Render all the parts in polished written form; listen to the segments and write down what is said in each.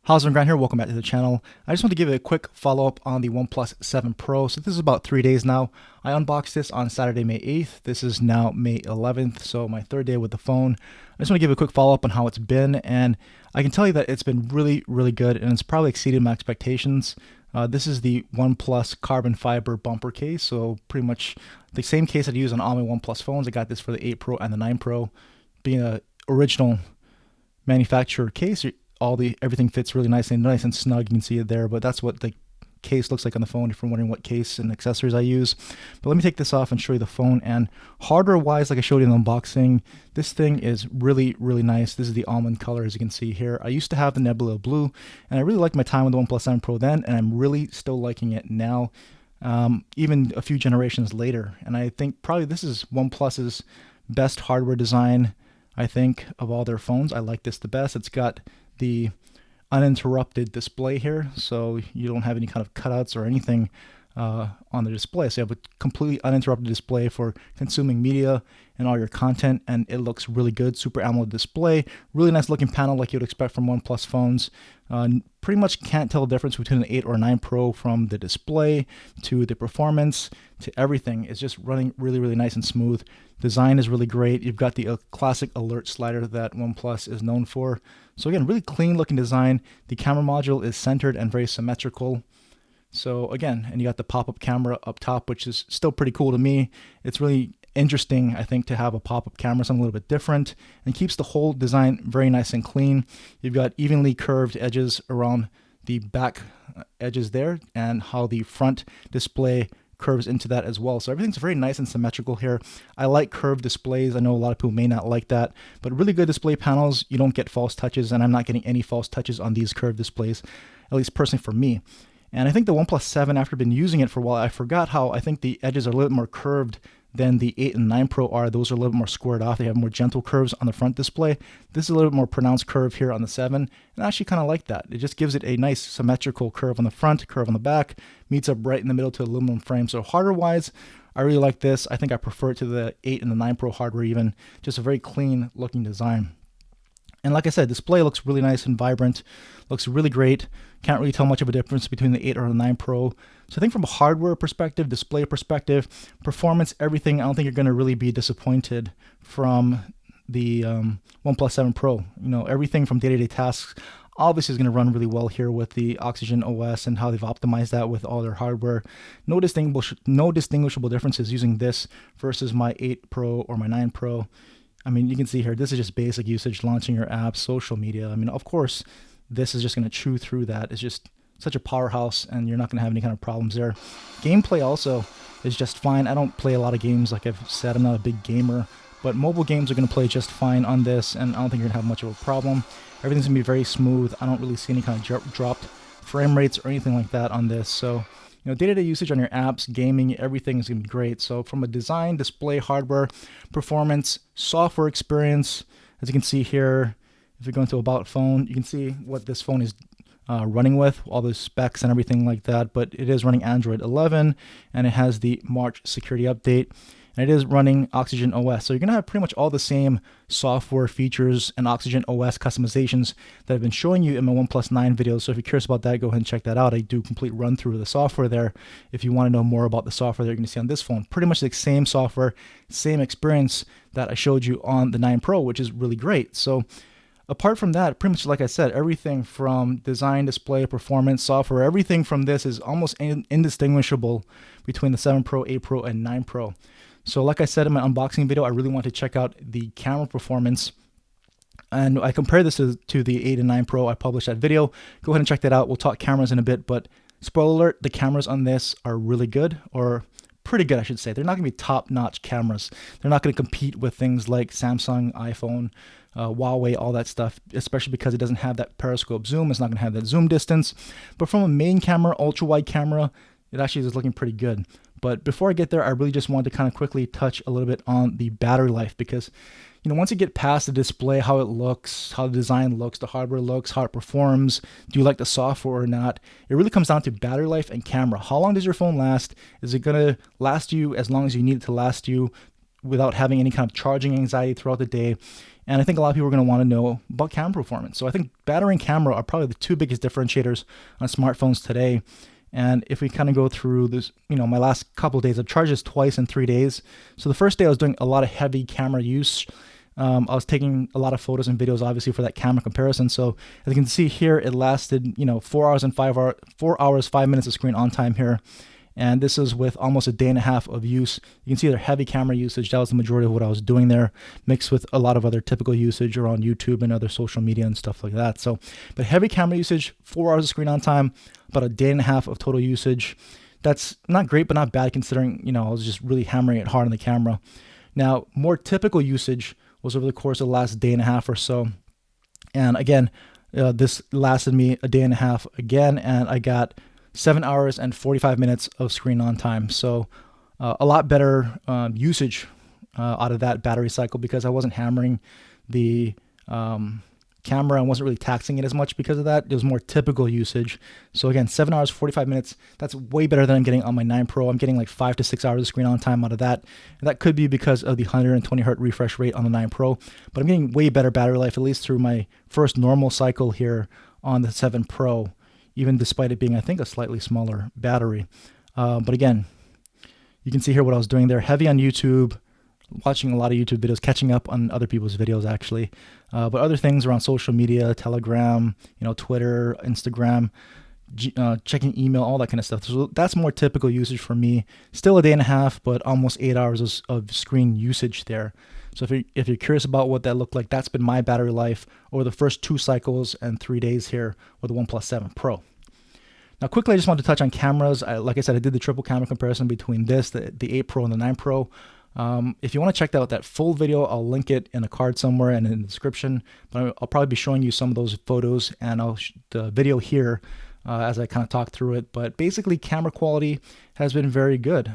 How's it going here? Welcome back to the channel. I just want to give a quick follow-up on the OnePlus 7 Pro. So this is about 3 days now. I unboxed this on Saturday, May 8th. This is now May 11th, so my third day with the phone. I just want to give a quick follow-up on how it's been, and I can tell you that it's been really, really good, and it's probably exceeded my expectations. This is the OnePlus carbon fiber bumper case, so pretty much the same case I'd use on all my OnePlus phones. I got this for the 8 Pro and the 9 Pro. Being an original manufacturer case, everything fits really nice and snug. You can see it there, but that's what the case looks like on the phone if you're wondering what case and accessories I use. But let me take this off and show you the phone. And hardware wise, like I showed you in the unboxing, this thing is really, really nice. This is the almond color, as you can see here. I used to have the Nebula Blue, and I really liked my time with the OnePlus 7 Pro then, and I'm really still liking it now, even a few generations later. And I think probably this is OnePlus's best hardware design, I think, of all their phones. I like this the best. It's got the uninterrupted display here, so you don't have any kind of cutouts or anything on the display. So you have a completely uninterrupted display for consuming media and all your content, and it looks really good. Super AMOLED display, really nice looking panel like you would expect from OnePlus phones. Pretty much can't tell the difference between an 8 or 9 Pro from the display to the performance to everything. It's just running really, really nice and smooth. Design is really great. You've got the classic alert slider that OnePlus is known for. So again, really clean looking design. The camera module is centered and very symmetrical. So again, and you got the pop-up camera up top, which is still pretty cool to me. It's really interesting, I think, to have a pop-up camera, something a little bit different, and keeps the whole design very nice and clean. You've got evenly curved edges around the back edges there, and how the front display curves into that as well. So everything's very nice and symmetrical here. I like curved displays. I know a lot of people may not like that, but really good display panels. You don't get false touches, and I'm not getting any false touches on these curved displays, at least personally for me. And I think the OnePlus 7, after been using it for a while, I forgot how I think the edges are a little bit more curved than the 8 and 9 Pro are. Those are a little bit more squared off. They have more gentle curves on the front display. This is a little bit more pronounced curve here on the 7, and I actually kind of like that. It just gives it a nice symmetrical curve on the front, curve on the back, meets up right in the middle to aluminum frame. So hardware-wise, I really like this. I think I prefer it to the 8 and the 9 Pro hardware even. Just a very clean looking design. And like I said, display looks really nice and vibrant, looks really great. Can't really tell much of a difference between the 8 or the 9 Pro. So I think from a hardware perspective, display perspective, performance, everything, I don't think you're going to really be disappointed from the OnePlus 7 Pro. You know, everything from day-to-day tasks obviously is going to run really well here with the Oxygen OS and how they've optimized that with all their hardware. No distinguishable differences using this versus my 8 Pro or my 9 Pro. I mean, you can see here, this is just basic usage, launching your apps, social media. I mean, of course, this is just going to chew through that. It's just such a powerhouse, and you're not going to have any kind of problems there. Gameplay also is just fine. I don't play a lot of games. Like I've said, I'm not a big gamer, but mobile games are going to play just fine on this, and I don't think you're going to have much of a problem. Everything's going to be very smooth. I don't really see any kind of dropped frame rates or anything like that on this. So, you know, day-to-day usage on your apps, gaming, everything is going to be great. So from a design, display, hardware, performance, software experience, as you can see here, if you go into About Phone, you can see what this phone is running with, all the specs and everything like that. But it is running Android 11, and it has the March security update. And it is running Oxygen OS. So you're going to have pretty much all the same software features and Oxygen OS customizations that I've been showing you in my OnePlus 9 videos. So if you're curious about that, go ahead and check that out. I do a complete run through of the software there if you want to know more about the software that you're going to see on this phone. Pretty much the same software, same experience that I showed you on the 9 Pro, which is really great. So apart from that, pretty much like I said, everything from design, display, performance, software, everything from this is almost indistinguishable between the 7 Pro, 8 Pro, and 9 Pro. So like I said in my unboxing video, I really want to check out the camera performance. And I compared this to the 8 and 9 Pro. I published that video. Go ahead and check that out. We'll talk cameras in a bit, but spoiler alert, the cameras on this are really good, or pretty good, I should say. They're not going to be top-notch cameras. They're not going to compete with things like Samsung, iPhone, Huawei, all that stuff, especially because it doesn't have that periscope zoom. It's not going to have that zoom distance. But from a main camera, ultra-wide camera, it actually is looking pretty good. But before I get there, I really just wanted to kind of quickly touch a little bit on the battery life, because, you know, once you get past the display, how it looks, how the design looks, the hardware looks, how it performs, do you like the software or not, it really comes down to battery life and camera. How long does your phone last? Is it going to last you as long as you need it to last you without having any kind of charging anxiety throughout the day? And I think a lot of people are going to want to know about camera performance. So I think battery and camera are probably the two biggest differentiators on smartphones today. And if we kind of go through this, my last couple of days, I've charged this twice in 3 days. So the first day I was doing a lot of heavy camera use. I was taking a lot of photos and videos, obviously, for that camera comparison. So as you can see here, it lasted, 4 hours, 5 minutes of screen on time here. And this is with almost a day and a half of use. You can see their heavy camera usage. That was the majority of what I was doing there, mixed with a lot of other typical usage around YouTube and other social media and stuff like that. So, but heavy camera usage, 4 hours of screen on time, about a day and a half of total usage. That's not great, but not bad considering, I was just really hammering it hard on the camera. Now, more typical usage was over the course of the last day and a half or so. And again, this lasted me a day and a half again, and I got 7 hours and 45 minutes of screen on time. So a lot better usage out of that battery cycle because I wasn't hammering the camera and wasn't really taxing it as much because of that. It was more typical usage. So again, 7 hours, 45 minutes. That's way better than I'm getting on my 9 Pro. I'm getting like 5 to 6 hours of screen on time out of that. And that could be because of the 120 hertz refresh rate on the 9 Pro. But I'm getting way better battery life, at least through my first normal cycle here on the 7 Pro, even despite it being, I think, a slightly smaller battery. But again, you can see here what I was doing there. Heavy on YouTube, watching a lot of YouTube videos, catching up on other people's videos actually. But other things around social media, Telegram, Twitter, Instagram, checking email, all that kind of stuff. So that's more typical usage for me. Still a day and a half, but almost 8 hours of screen usage there. So if you're curious about what that looked like, that's been my battery life over the first 2 cycles and 3 days here with the OnePlus 7 Pro. Now, quickly, I just wanted to touch on cameras. Like I said, I did the triple camera comparison between this, the 8 Pro and the 9 Pro. If you want to check out that full video, I'll link it in a card somewhere and in the description. But I'll probably be showing you some of those photos and the video here as I kind of talk through it. But basically, camera quality has been very good.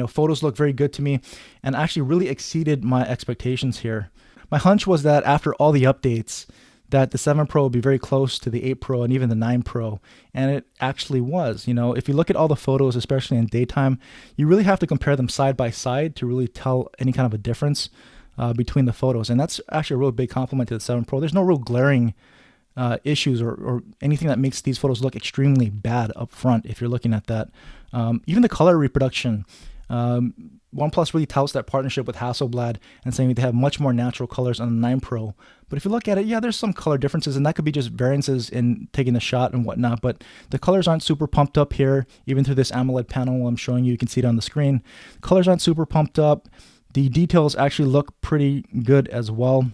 Photos look very good to me and actually really exceeded my expectations here. My hunch was that after all the updates, that the 7 Pro would be very close to the 8 Pro and even the 9 Pro. And it actually was. If you look at all the photos, especially in daytime, you really have to compare them side by side to really tell any kind of a difference between the photos. And that's actually a real big compliment to the 7 Pro. There's no real glaring issues or anything that makes these photos look extremely bad up front if you're looking at that. Even the color reproduction, OnePlus really touts that partnership with Hasselblad and saying they have much more natural colors on the 9 Pro. But if you look at it, yeah, there's some color differences, and that could be just variances in taking the shot and whatnot. But the colors aren't super pumped up here, even through this AMOLED panel I'm showing you. You can see it on the screen. Colors aren't super pumped up. The details actually look pretty good as well.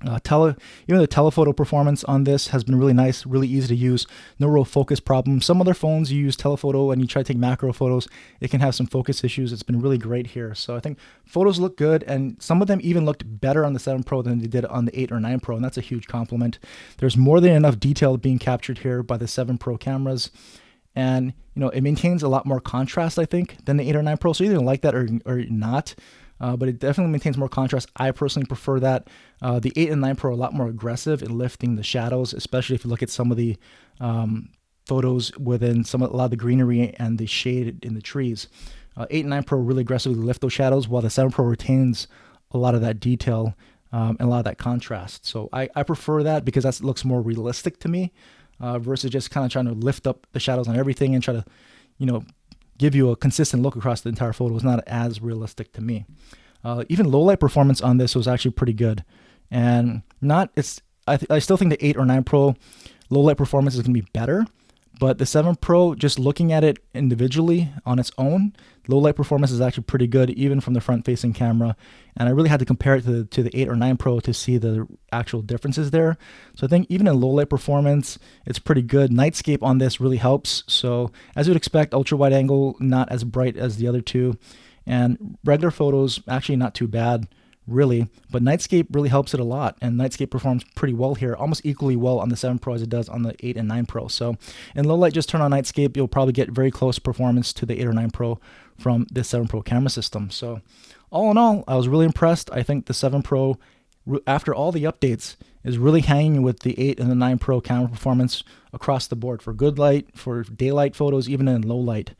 Even the telephoto performance on this has been really nice, really easy to use, no real focus problem. Some other phones, you use telephoto and you try to take macro photos, it can have some focus issues. It's been really great here. So I think photos look good, and some of them even looked better on the 7 Pro than they did on the 8 or 9 Pro, and that's a huge compliment. There's more than enough detail being captured here by the 7 Pro cameras. And, it maintains a lot more contrast, I think, than the 8 or 9 Pro. So you either like that or not. But it definitely maintains more contrast. I personally prefer that. The 8 and 9 Pro are a lot more aggressive in lifting the shadows, especially if you look at some of the photos within a lot of the greenery and the shade in the trees. 8 and 9 Pro really aggressively lift those shadows, while the 7 Pro retains a lot of that detail and a lot of that contrast. So I prefer that because that looks more realistic to me versus just kind of trying to lift up the shadows on everything and try to, give you a consistent look across the entire photo. Is not as realistic to me. Even low light performance on this was actually pretty good, and I still think the 8 or 9 Pro low light performance is going to be better, but the 7 Pro, just looking at it individually on its own, low light performance is actually pretty good, even from the front facing camera. And I really had to compare it to the 8 or 9 Pro to see the actual differences there. So I think even in low light performance, it's pretty good. Nightscape on this really helps. So as you would expect, ultra wide angle, not as bright as the other two. And regular photos, actually not too bad, really. But Nightscape really helps it a lot. And Nightscape performs pretty well here, almost equally well on the 7 Pro as it does on the 8 and 9 Pro. So in low light, just turn on Nightscape. You'll probably get very close performance to the 8 or 9 Pro from this 7 Pro camera system. So all in all, I was really impressed. I think the 7 Pro, after all the updates, is really hanging with the 8 and the 9 Pro camera performance across the board for good light, for daylight photos, even in low light.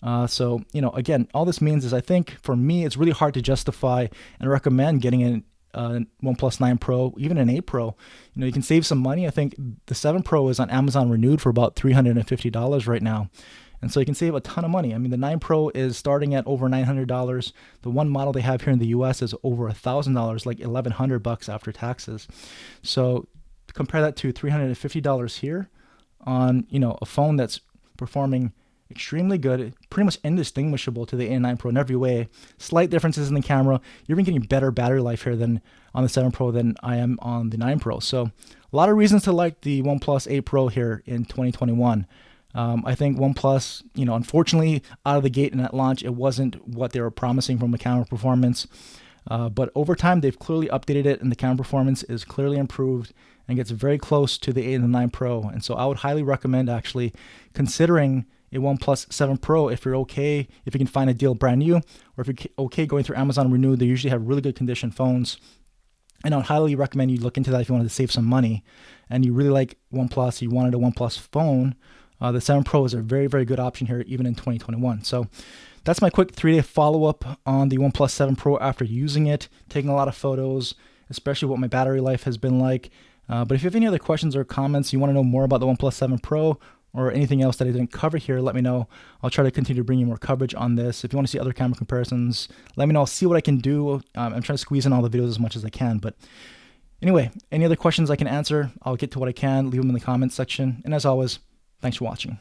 Again, all this means is I think for me, it's really hard to justify and recommend getting OnePlus 9 Pro, even an 8 Pro, you can save some money. I think the 7 Pro is on Amazon renewed for about $350 right now. And so you can save a ton of money. I mean, the 9 Pro is starting at over $900. The one model they have here in the US is over $1,000, like $1,100 after taxes. So compare that to $350 here on, a phone that's performing extremely good, pretty much indistinguishable to the 8 and 9 Pro in every way. Slight differences in the camera. You're even getting better battery life here than on the 7 Pro than I am on the 9 Pro. So a lot of reasons to like the OnePlus 8 Pro here in 2021. I think OnePlus, unfortunately, out of the gate and at launch, it wasn't what they were promising from a camera performance. But over time, they've clearly updated it, and the camera performance is clearly improved and gets very close to the 8 and the 9 Pro. And so I would highly recommend actually considering a OnePlus 7 Pro if you can find a deal brand new, or if you're okay going through Amazon Renewed. They usually have really good condition phones. And I would highly recommend you look into that if you wanted to save some money and you really like OnePlus, you wanted a OnePlus phone. The 7 Pro is a very, very good option here, even in 2021. So that's my quick 3-day follow-up on the OnePlus 7 Pro after using it, taking a lot of photos, especially what my battery life has been like. But if you have any other questions or comments, you want to know more about the OnePlus 7 Pro or anything else that I didn't cover here, let me know. I'll try to continue to bring you more coverage on this. If you want to see other camera comparisons, let me know. I'll see what I can do. I'm trying to squeeze in all the videos as much as I can. But anyway, any other questions I can answer, I'll get to what I can. Leave them in the comments section. And as always, thanks for watching.